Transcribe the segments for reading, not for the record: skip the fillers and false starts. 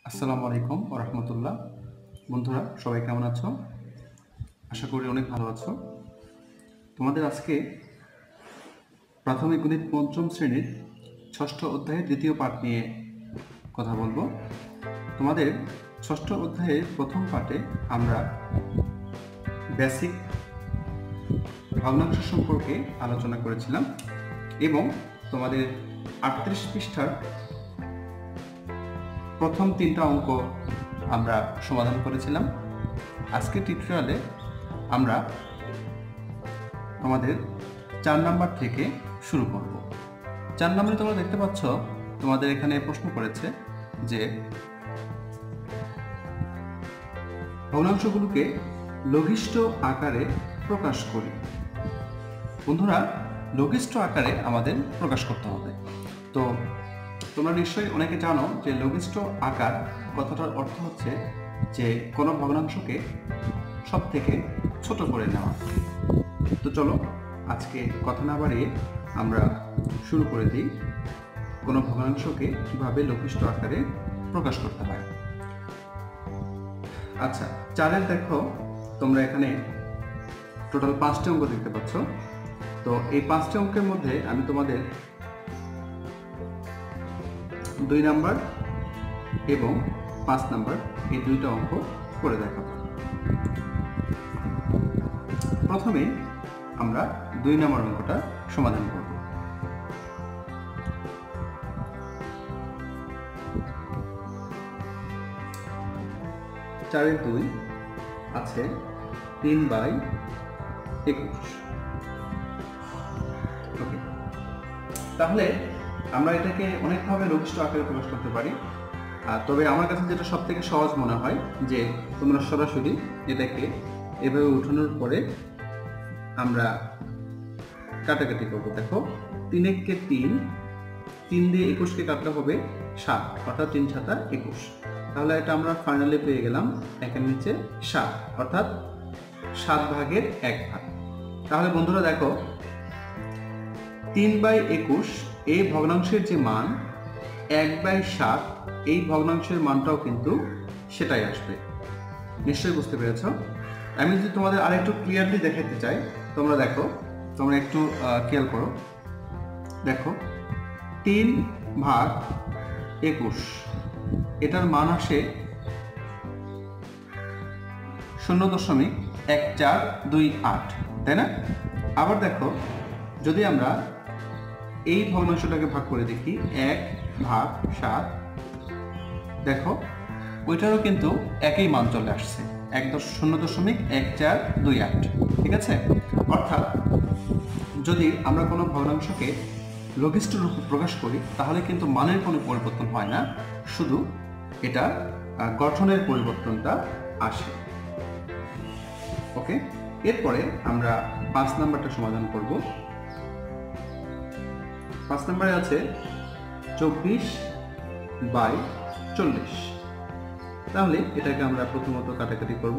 আসসালামু আলাইকুম ওয়া রাহমাতুল্লাহ। বন্ধুরা সবাই কেমন আছো? আশা করি অনেক ভালো আছো। তোমাদের আজকে প্রাথমিক গণিত পঞ্চম শ্রেণীর ষষ্ঠ অধ্যায়ের দ্বিতীয় পাঠ নিয়ে কথা বলবো। তোমাদের ষষ্ঠ অধ্যায়ের প্রথম পাঠে আমরা বেসিক ভগ্নাংশ সম্পর্কে আলোচনা করেছিলাম এবং তোমাদের 38 পৃষ্ঠার প্রথম 3টা অঙ্ক আমরা সমাধান করেছিলাম। আজকের টিউটোরিয়ালে আমরা আমাদের 4 নাম্বার থেকে শুরু করব। 4 নম্বরে তোমরা দেখতে পাচ্ছ তোমাদের এখানে প্রশ্ন করেছে যে ভগ্নাংশগুলোকে লঘিষ্ঠ আকারে প্রকাশ করি। বন্ধুরা, লঘিষ্ঠ আকারে আমাদের প্রকাশ করতে হবে। তো তোমরা নিশ্চয়ই অনেকে জানো যে লঘিষ্ঠ আকার কথাটার অর্থ হচ্ছে যে কোনো ভগ্নাংশকে সব থেকে ছোট করে নেওয়া। তো চলো আজকে কথা না বাড়িয়ে আমরা শুরু করে দিই কোনো ভগ্নাংশকে কিভাবে লঘিষ্ঠ আকারে প্রকাশ করতে হয়। আচ্ছা, 4-এর দেখো তোমরা এখানে টোটাল 5টি অঙ্ক দেখতে পাচ্ছ। তো এই 5টি অঙ্কের মধ্যে আমি তোমাদের 2 নাম্বার এবং 5 নাম্বার এই 2টা অঙ্ক করে দেখাবো। প্রথমে আমরা 2 নাম্বার অঙ্কটা সমাধান করব। চারের 2 আছে 3/21। ওকে, তাহলে আমরা এটাকে অনেকভাবে লঘিষ্ঠ আকারে প্রকাশ করতে পারি। তবে আমার কাছে যেটা সব থেকে সহজ মনে হয় যে তোমরা সরাসরি এটাকে এভাবে উঠানোর পরে আমরা কাটাকাটি করবো। দেখো 3-কে 3, 3 দিয়ে 21কে কাটলে হবে 7, অর্থাৎ 3 7 21। তাহলে এটা আমরা ফাইনালি পেয়ে গেলাম একের নিচে 7, অর্থাৎ 7 ভাগের 1 ভাগ। তাহলে বন্ধুরা দেখো 3/21 এই ভগ্নাংশের যে মান 1/7 এই ভগ্নাংশের মানটাও কিন্তু সেটাই আসবে। নিশ্চয়ই বুঝতে পেরেছ। আমি যদি তোমাদের আরেকটু ক্লিয়ারলি দেখাতে চাই, তোমরা দেখো, তোমরা একটু খেয়াল করো। দেখো 3/21 এটার মান আসে 0.1428, তাই না? আবার দেখো যদি আমরা এই ভগ্নাংশটাকে ভাগ করে দেখি 1/7, দেখো ওইটারও কিন্তু একই মান চলে আসছে 0.1428। ঠিক আছে? অর্থাৎ যদি আমরা কোনো ভগ্নাংশকে লঘিষ্ঠ রূপে প্রকাশ করি তাহলে কিন্তু মানের কোনো পরিবর্তন হয় না, শুধু এটা গঠনের পরিবর্তনটা আসে। ওকে, এরপরে আমরা 5 নাম্বারটা সমাধান করব। 5 নম্বরে আছে 24/40। তাহলে এটাকে আমরা প্রথমত কাটাকাটি করব।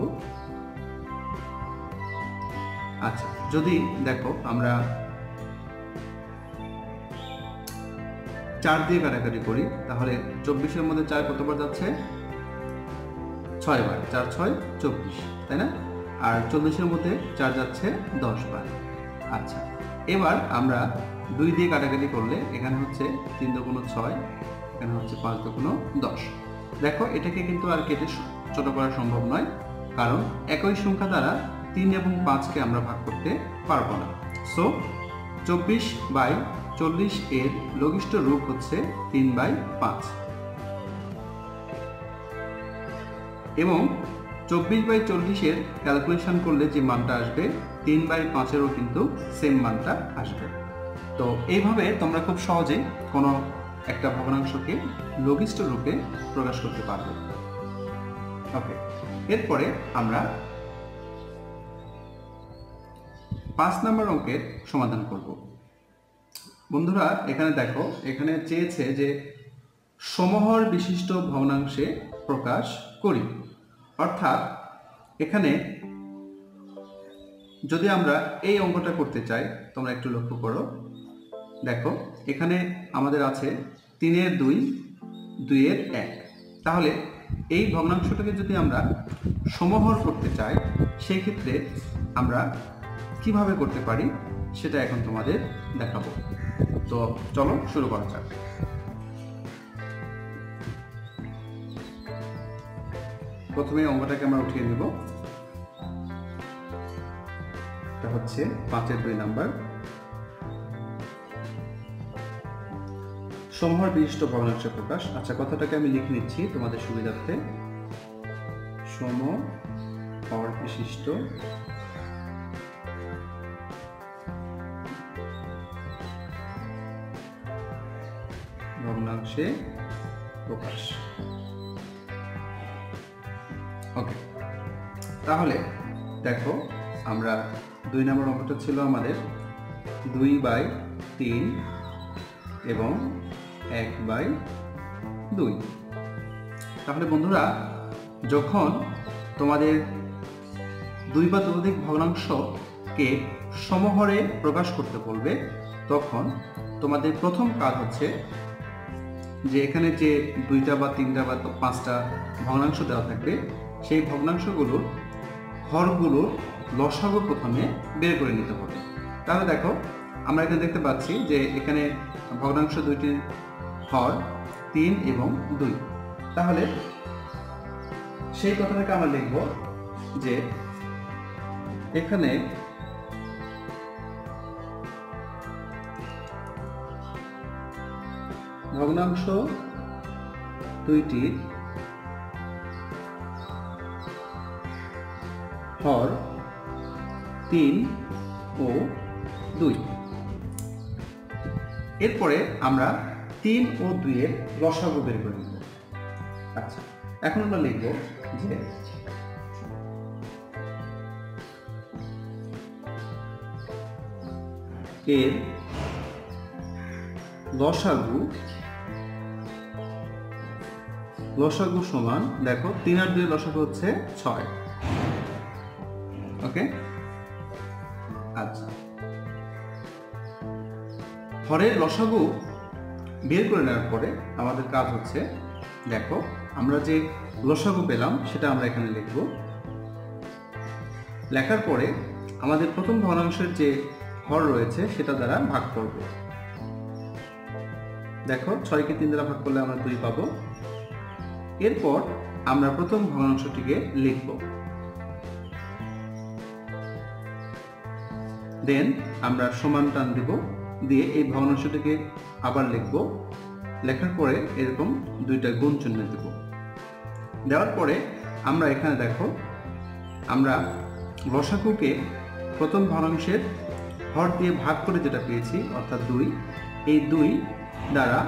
আচ্ছা, যদি দেখো আমরা 4 দিয়ে কাটাকাটি করি তাহলে 24-এর মধ্যে 4 কতবার যাচ্ছে? 6 বার। 4 6 24, তাই না? আর 40-এর মধ্যে 4 যাচ্ছে 10 বার। আচ্ছা, এবার আমরা 2 দিয়ে কাটাকাটি করলে এখানে হচ্ছে 3 দুগুণ 6, এখানে হচ্ছে 5 দুগুণ 10। দেখো এটাকে কিন্তু আর কেটে ছোট করা সম্ভব নয়, কারণ একই সংখ্যা দ্বারা 3 এবং 5কে আমরা ভাগ করতে পারবো না। সো 24/40 এর লঘিষ্ঠ রূপ হচ্ছে 3/5 এবং 24/40 এর ক্যালকুলেশন করলে যে মানটা আসবে 3/5-এরও কিন্তু সেম মানটা আসবে। তো এইভাবে তোমরা খুব সহজেই কোনো একটা ভগ্নাংশকে লঘিষ্ঠ রূপে প্রকাশ করতে পারবে। ওকে, এরপরে আমরা 5 নম্বর অঙ্কের সমাধান করব। বন্ধুরা এখানে দেখো, এখানে চেয়েছে যে সমহর বিশিষ্ট ভগ্নাংশে প্রকাশ করি। অর্থাৎ এখানে যদি আমরা এই অঙ্কটা করতে চাই, তোমরা একটু লক্ষ্য করো। দেখো এখানে আমাদের আছে 3-এর 2, 2-এর 1, তাহলে এই ভগ্নাংশটাকে যদি আমরা সমহর করতে চাই সেই ক্ষেত্রে আমরা কিভাবে করতে পারি সেটা এখন তোমাদের দেখাবো। তো চলো শুরু করা যাক। প্রথমে অঙ্কটাকে আমরা উঠিয়ে নেব। এটা হচ্ছে 5-এর 2 নাম্বার। সমহর বিশিষ্ট ভগ্নাংশ প্রকাশ। আচ্ছা, কথাটাকে আমি লিখে নিচ্ছি তোমাদের সুবিধার্থে। সমহর বিশিষ্ট ভগ্নাংশে প্রকাশ। ওকে, তাহলে দেখো আমরা 2 নম্বর অঙ্কটা ছিল আমাদের 2/3 এবং 1/2। তাহলে বন্ধুরা, যখন তোমাদের 2 বা ততোধিক ভগ্নাংশকে সমহরে প্রকাশ করতে বলবে তখন তোমাদের প্রথম কাজ হচ্ছে যে এখানে যে 2টা বা 3টা বা 5টা ভগ্নাংশ দেওয়া থাকবে সেই ভগ্নাংশগুলোর হরগুলোর লসাগু প্রথমে বের করে নিতে হবে। তাহলে দেখো আমরা এখানে দেখতে পাচ্ছি যে এখানে ভগ্নাংশ দুইটির হর 3 এবং 2। তাহলে সেই কথাটাকে আমরা লিখব যে এখানে ভগ্নাংশ দুইটির হর 3 ও 2। এরপরে আমরা 3 ও 2 এর লসাগু বের করে নেব। আচ্ছা, এখন আমরা লিখব যে এর লসাগু সমান, দেখো 3 আর 2 এর লসাগু হচ্ছে 6। ওকে, আচ্ছা, হরের লসাগু বের করে নেওয়ার পরে আমাদের কাজ হচ্ছে, দেখো আমরা যে লসাগু পেলাম সেটা আমরা এখানে লিখব। লেখার পরে আমাদের প্রথম ভগ্নাংশের যে হর রয়েছে সেটা দ্বারা ভাগ করব। দেখো 6কে 3 দ্বারা ভাগ করলে আমরা 2 পাবো। এরপর আমরা প্রথম ভগ্নাংশটিকে লিখব। দেন আমরা সমান টান দেব, দিয়ে এই ভগ্নাংশটিকে আবার লিখব। লেখার পরে এরকম 2টা গুণ চিহ্ন দেব। দেওয়ার পরে আমরা এখানে দেখো আমরা লসাগুকে প্রথম ভগ্নাংশের হর দিয়ে ভাগ করে যেটা পেয়েছি অর্থাৎ 2, এই 2 দ্বারা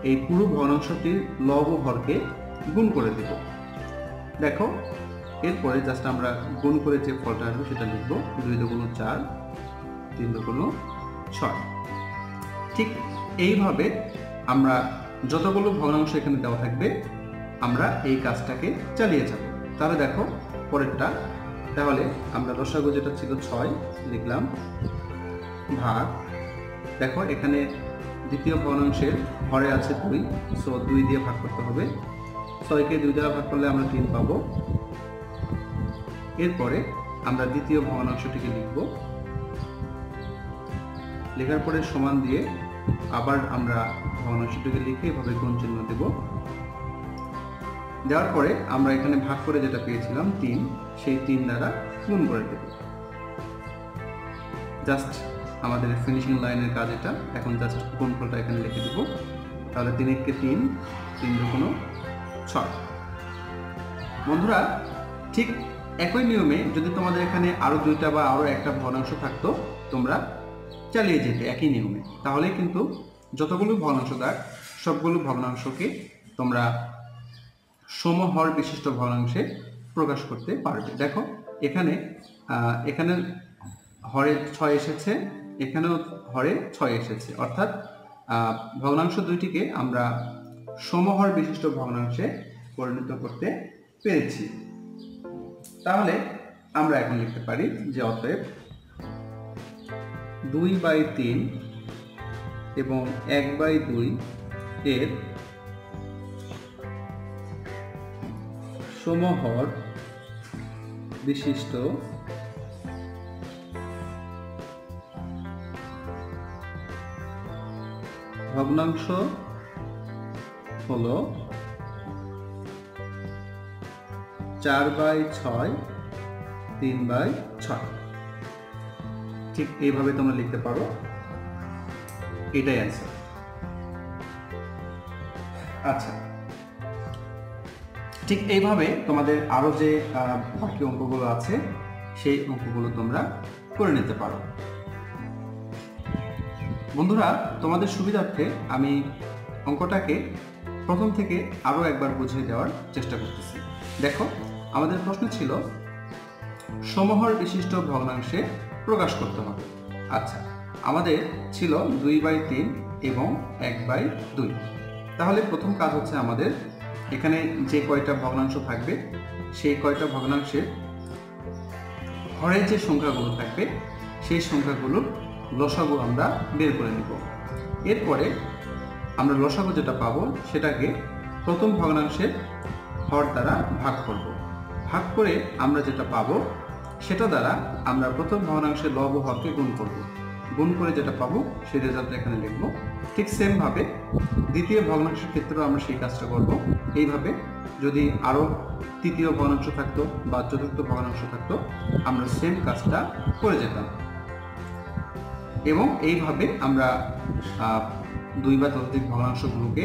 এই পুরো ভগ্নাংশটির লব ও হরকে গুণ করে দেব। দেখো এরপরে জাস্ট আমরা গুণ করে যে ফলটা আসবে সেটা লিখব। 2 দুগুণ 4, 3 দুগুণ 6। ঠিক এইভাবে আমরা যতগুলো ভগ্নাংশ এখানে দেওয়া থাকবে আমরা এই কাজটাকে চালিয়ে যাব। তাহলে দেখো পরেরটা, তাহলে আমরা লসাগু যেটা ছিল 6 লিখলাম, ভাগ, দেখো এখানে দ্বিতীয় ভগ্নাংশের হরে আছে 2, সো 2 দিয়ে ভাগ করতে হবে। 6কে 2 দ্বারা ভাগ করলে আমরা 3 পাবো। এরপরে আমরা দ্বিতীয় ভগ্নাংশটিকে লিখব। লেখার পরে সমান দিয়ে আবার আমরা ভগ্নাংশটিকে লিখে এভাবে গুণ চিহ্ন দেব। দেওয়ার পরে আমরা এখানে ভাগ করে যেটা পেয়েছিলাম 3, সেই 3 দ্বারা গুণ করে দেব। জাস্ট আমাদের ফিনিশিং লাইনের কাজ এটা। এখন জাস্ট গুণফলটা এখানে লিখে দেব। তাহলে 3-কে 3, 3 দুগুণ 6। বন্ধুরা, ঠিক একই নিয়মে যদি তোমাদের এখানে আরো 2টা বা আরো একটা ভগ্নাংশ থাকতো তোমরা চালিয়ে যেতে একই নিয়মে, তাহলে কিন্তু যতগুলো ভগ্নাংশ থাক সবগুলো ভগ্নাংশকে তোমরা সমহর বিশিষ্ট ভগ্নাংশে প্রকাশ করতে পারবে। দেখো এখানে হরে 6 এসেছে, এখানেও হরে 6 এসেছে, অর্থাৎ ভগ্নাংশ দুইটিকে আমরা সমহর বিশিষ্ট ভগ্নাংশে পরিণত করতে পেরেছি। তাহলে আমরা এখন লিখতে পারি যে অতএব 2/3 এবং 1/2 এর সমহর বিশিষ্ট ভগ্নাংশ হলো 4/6 3/6। ঠিক এইভাবে তোমরা লিখতে পারো, এটাই অ্যান্সার। আচ্ছা, ঠিক এইভাবে তোমাদের আরো যে বাকি অঙ্কগুলো আছে সেই অঙ্কগুলো তোমরা করে নিতে পারো। বন্ধুরা, তোমাদের সুবিধার্থে আমি অঙ্কটাকে প্রথম থেকে আরো একবার বুঝিয়ে দেওয়ার চেষ্টা করতেছি। দেখো, আমাদের প্রশ্ন ছিল সমহর বিশিষ্ট ভগ্নাংশে প্রকাশ করতে হবে। আচ্ছা, আমাদের ছিল 2/3 এবং 1/2। তাহলে প্রথম কাজ হচ্ছে আমাদের এখানে যে কয়টা ভগ্নাংশ থাকবে সেই কয়টা ভগ্নাংশের হরের যে সংখ্যাগুলো থাকবে সেই সংখ্যাগুলোর লসাগু আমরা বের করে নিব। এরপরে আমরা লসাগু যেটা পাবো সেটাকে প্রথম ভগ্নাংশের হর দ্বারা ভাগ করব। ভাগ করে আমরা যেটা পাবো সেটা দ্বারা আমরা প্রথম ভগ্নাংশের লব ও হরকে গুণ করব। গুণ করে যেটা পাবো সেই রেজাল্ট এখানে লিখবো। ঠিক সেম ভাবে দ্বিতীয় ভগ্নাংশের ক্ষেত্রেও আমরা সেই কাজটা করব। এইভাবে যদি আরো তৃতীয় ভগ্নাংশ থাকতো বা চতুর্থ ভগ্নাংশ থাকতো আমরা সেম কাজটা করে যেতাম, এবং এইভাবে আমরা 2 বা ততোধিক ভগ্নাংশগুলোকে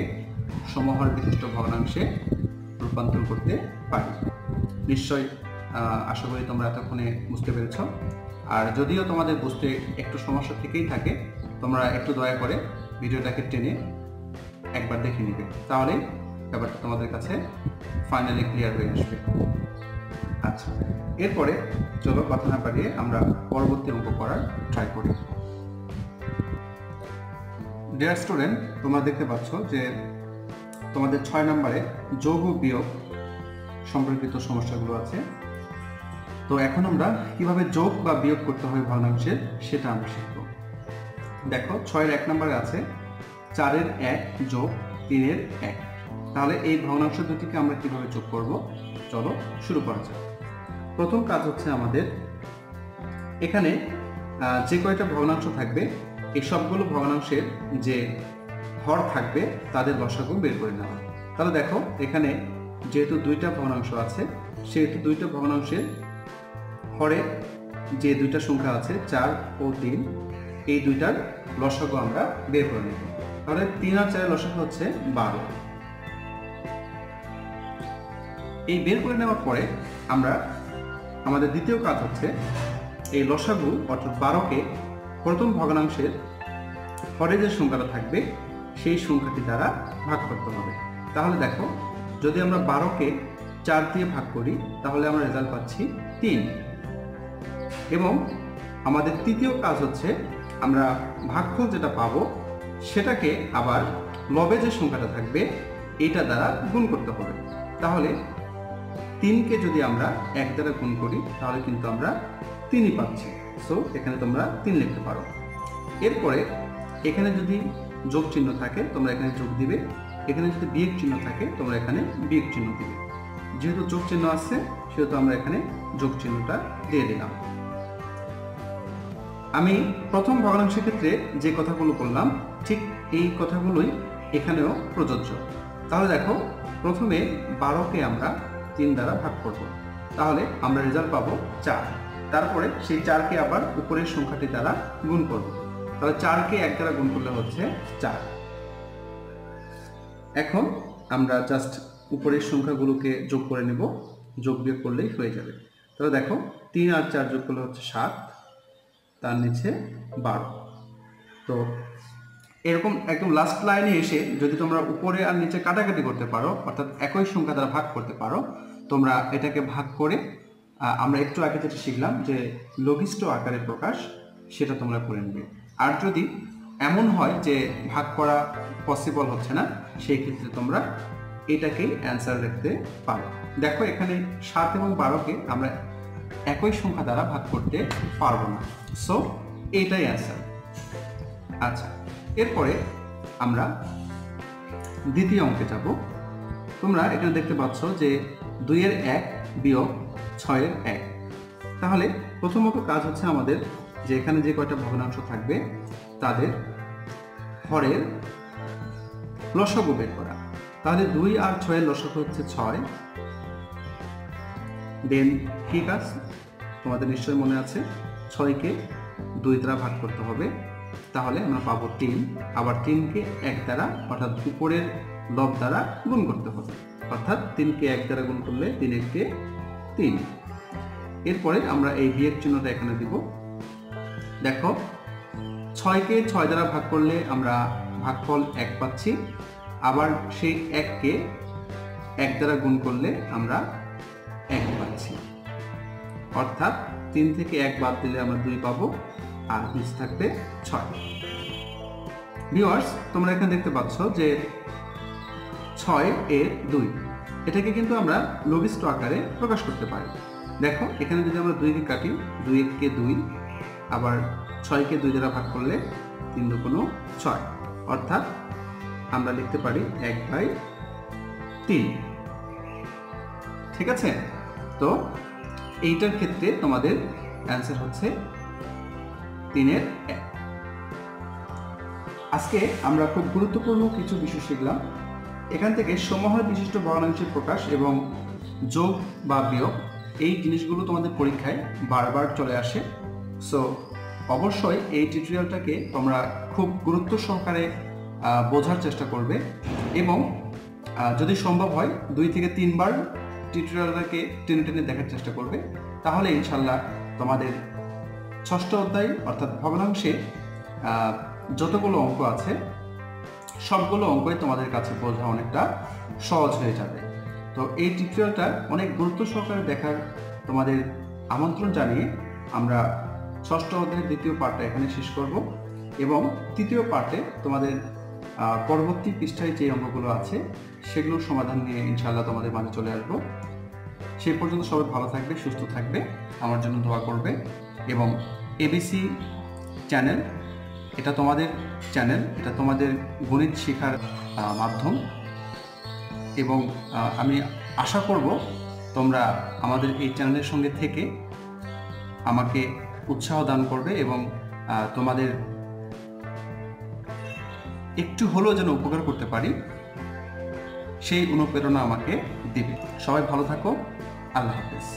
সমহর বিশিষ্ট ভগ্নাংশে রূপান্তর করতে পারি। নিশ্চয় আশা করি তোমরা এতক্ষণে বুঝতে পেরেছ। আর যদিও তোমাদের বুঝতে একটু সমস্যা থেকেই থাকে, তোমরা একটু দয়া করে ভিডিওটাকে টেনে একবার দেখে নিবে, তাহলে ব্যাপারটা তোমাদের কাছে ফাইনালি ক্লিয়ার হয়ে আসবে। আচ্ছা, এরপরে চলো কথা না পারিয়ে আমরা পরবর্তী অঙ্ক করার ট্রাই করি। ডিয়ার স্টুডেন্ট, তোমরা দেখতে পাচ্ছ যে তোমাদের 6 নম্বরে যোগ ও বিয়োগ সম্পর্কিত সমস্যাগুলো আছে। তো এখন আমরা কিভাবে যোগ বা বিয়োগ করতে হয় ভগ্নাংশের সেটা আমরা শিখব। দেখো, 6-এর 1 নম্বরে আছে 4-এর 1 যোগ 3-এর 1। তাহলে এই ভগ্নাংশ দুটিকে আমরা কিভাবে যোগ করব, চলো শুরু করা যাক। প্রথম কাজ হচ্ছে আমাদের এখানে যে কয়টা ভগ্নাংশ থাকবে এই সবগুলো ভগ্নাংশের যে হর থাকবে তাদের লসাগু বের করে নেওয়া। তাহলে দেখো, এখানে যেহেতু 2টা ভগ্নাংশ আছে সেহেতু 2টা ভগ্নাংশের হরে যে 2টা সংখ্যা আছে 4 ও 3, এই 2টার লসাগু আমরা বের করে নেব। তাহলে 3 আর 4 এর লসাগু হচ্ছে 12। এই বের করে নেওয়ার পরে আমরা আমাদের দ্বিতীয় কাজ হচ্ছে এই লসাগু অর্থাৎ 12কে প্রথম ভগ্নাংশের হরে যে সংখ্যাটা থাকবে সেই সংখ্যাটি দ্বারা ভাগ করতে হবে। তাহলে দেখো, যদি আমরা 12কে 4 দিয়ে ভাগ করি তাহলে আমরা রেজাল্ট পাচ্ছি 3। এবং আমাদের তৃতীয় কাজ হচ্ছে আমরা ভাগফল যেটা পাবো সেটাকে আবার লবে যে সংখ্যাটা থাকবে এইটা দ্বারা গুণ করতে হবে। তাহলে 3কে যদি আমরা 1 দ্বারা গুণ করি তাহলে কিন্তু আমরা 3ই পাচ্ছি। সো এখানে তোমরা 3 লিখতে পারো। এরপরে এখানে যদি যোগ চিহ্ন থাকে তোমরা এখানে যোগ দিবে, এখানে যদি বিয়োগ চিহ্ন থাকে তোমরা এখানে বিয়োগ চিহ্ন দিবে। যেহেতু যোগ চিহ্ন আছে সেহেতু আমরা এখানে যোগ চিহ্নটা দিয়ে দিলাম। আমি প্রথম ভগ্নাংশের ক্ষেত্রে যে কথাগুলো বললাম ঠিক এই কথাগুলোই এখানেও প্রযোজ্য। তাহলে দেখো, প্রথমে 12কে আমরা 3 দ্বারা ভাগ করব, তাহলে আমরা রেজাল্ট পাবো 4। তারপরে সেই 4কে আবার উপরের সংখ্যাটি দ্বারা গুণ করব, তাহলে 4কে 1 দ্বারা গুণ করলে হচ্ছে 4। এখন আমরা জাস্ট উপরের সংখ্যাগুলোকে যোগ করে নেব, যোগ বিয়োগ করলেই হয়ে যাবে। তাহলে দেখো, 3 আর 4 যোগ করলে হচ্ছে 7, তার নিচে 12। তো এরকম একদম লাস্ট লাইনে এসে যদি তোমরা উপরে আর নিচে কাটাকাটি করতে পারো, অর্থাৎ একই সংখ্যা দ্বারা ভাগ করতে পারো, তোমরা এটাকে ভাগ করে আমরা একটু আগে যেটা শিখলাম যে লঘিষ্ঠ আকারে প্রকাশ, সেটা তোমরা করে নেবে। আর যদি এমন হয় যে ভাগ করা পসিবল হচ্ছে না, সেই ক্ষেত্রে তোমরা এটাকেই অ্যান্সার লিখতে পারো। দেখো, এখানে 7 এবং 12কে আমরা একই সংখ্যা দ্বারা ভাগ করতে পারবো না, সো এইটাই অ্যান্সার। আচ্ছা, এরপরে আমরা দ্বিতীয় অঙ্কে যাব। তোমরা এখানে দেখতে পাচ্ছ যে 2 এর 1 বিয়োগ 6 এর 1। তাহলে প্রথমত কাজ হচ্ছে আমাদের যে এখানে যে কয়টা ভগ্নাংশ থাকবে তাদের হরের লসাগু বের করা। তাহলে 2 আর 6 এর লসাগু হচ্ছে 6। দেন কি কাজ তোমাদের নিশ্চয়ই মনে আছে, 6কে 2 দ্বারা ভাগ করতে হবে, তাহলে আমরা পাবো 3। আবার 3কে 1 দ্বারা অর্থাৎ উপরের লব দ্বারা গুণ করতে হবে, অর্থাৎ 3কে 1 দ্বারা গুণ করলে 3 1 3। এরপরে আমরা এই বিয়োগ চিহ্নটা এখানে দিব। দেখো 6কে 6 দ্বারা ভাগ করলে আমরা ভাগফল 1 পাচ্ছি, আবার সেই 1কে 1 দ্বারা গুণ করলে আমরা 1 পাচ্ছি, অর্থাৎ 3 থেকে 1 বাদ দিলে আমরা 2 পাবো, আর নিচে থাকবে 6। ভিউয়ার্স, তোমরা এখানে দেখতে পাচ্ছ যে 6 এর 2, এটাকে কিন্তু আমরা লঘিষ্ঠ আকারে প্রকাশ করতে পারি। দেখো এখানে যদি আমরা 2কে কাটি, 2 1 2, আবার 6কে 2 দ্বারা ভাগ করলে 3 2 6, অর্থাৎ আমরা লিখতে পারি 1/3। ঠিক আছে, তো এইটার ক্ষেত্রে তোমাদের অ্যান্সার হচ্ছে 3 এর 1। আজকে আমরা খুব গুরুত্বপূর্ণ কিছু বিষয় শিখলাম। এখান থেকে সমহর বিশিষ্ট ভগ্নাংশের প্রকাশ এবং যোগ বা বিয়োগ, এই জিনিসগুলো তোমাদের পরীক্ষায় বারবার চলে আসে। সো অবশ্যই এই টিউটোরিয়ালটাকে তোমরা খুব গুরুত্ব সহকারে বোঝার চেষ্টা করবে এবং যদি সম্ভব হয় 2 থেকে 3 বার টিউটোরিয়ালটাকে টেনে টেনে দেখার চেষ্টা করবে, তাহলে ইনশাল্লাহ তোমাদের ষষ্ঠ অধ্যায় অর্থাৎ ভগ্নাংশে যতগুলো অঙ্ক আছে সবগুলো অঙ্কই তোমাদের কাছে বোঝা অনেকটা সহজ হয়ে যাবে। তো এই টিউটোরিয়ালটা অনেক গুরুত্ব সহকারে দেখার তোমাদের আমন্ত্রণ জানিয়ে আমরা ষষ্ঠ অধ্যায়ের দ্বিতীয় পার্টটা এখানে শেষ করব এবং তৃতীয় পার্টে তোমাদের পরবর্তী পৃষ্ঠায় যে অঙ্কগুলো আছে সেগুলোর সমাধান নিয়ে ইনশাআল্লাহ তোমাদের মাঝে চলে আসবো। সেই পর্যন্ত সবাই ভালো থাকবে, সুস্থ থাকবে, আমার জন্য দোয়া করবে। এবং এবিসি চ্যানেল, এটা তোমাদের চ্যানেল, এটা তোমাদের গণিত শেখার মাধ্যম এবং আমি আশা করব তোমরা আমাদের এই চ্যানেলের সঙ্গে থেকে আমাকে উৎসাহ দান করবে এবং তোমাদের একটু হলেও যেন উপকার করতে পারি সেই অনুপ্রেরণা আমাকে দিবে। সবাই ভালো থাকো, আল্লাহ হাফেজ।